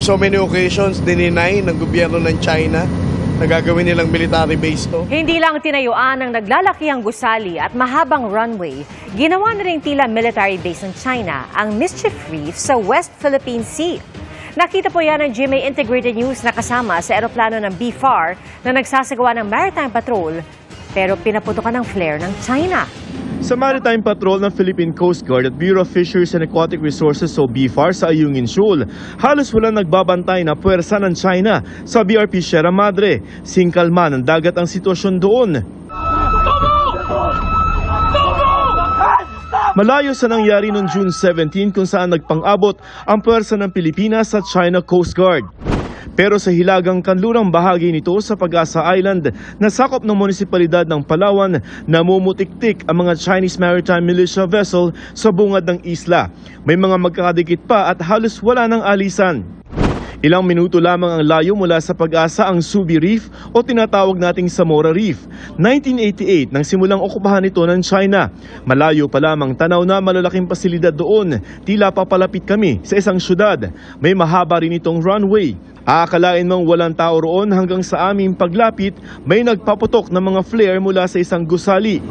so many occasions, dininay ng gobyerno ng China na gagawin nilang military base to. Hindi lang tinayuan ng naglalakihang gusali at mahabang runway, ginawa na rin tila military base ng China ang Mischief Reef sa West Philippine Sea. Nakita po yan ng GMA Integrated News na kasama sa eroplano ng BFAR na nagsasagawa ng maritime patrol pero pinaputukan ng flare ng China. Sa Maritime Patrol ng Philippine Coast Guard at Bureau of Fisheries and Aquatic Resources o BFAR sa Ayungin Shoal, halos walang nagbabantay na puwersa ng China sa BRP Sierra Madre. Singkalma ng dagat ang sitwasyon doon. Malayo sa nangyari noong June 17 kung saan nagpang-abot ang puwersa ng Pilipinas sa China Coast Guard. Pero sa hilagang kanlurang bahagi nito sa Pag-asa Island na sakop ng munisipalidad ng Palawan, namumutik-tik ang mga Chinese Maritime Militia vessel sa bungad ng isla. May mga magkakadikit pa at halos wala ng alisan. Ilang minuto lamang ang layo mula sa Pag-asa ang Subi Reef o tinatawag nating Samora Reef. 1988 nang simulang okupahan ito ng China. Malayo pa lamang tanaw na malalaking pasilidad doon. Tila papalapit kami sa isang syudad. May mahaba rin itong runway. Aakalain mong walang tao roon hanggang sa aming paglapit, may nagpaputok ng mga flare mula sa isang gusali.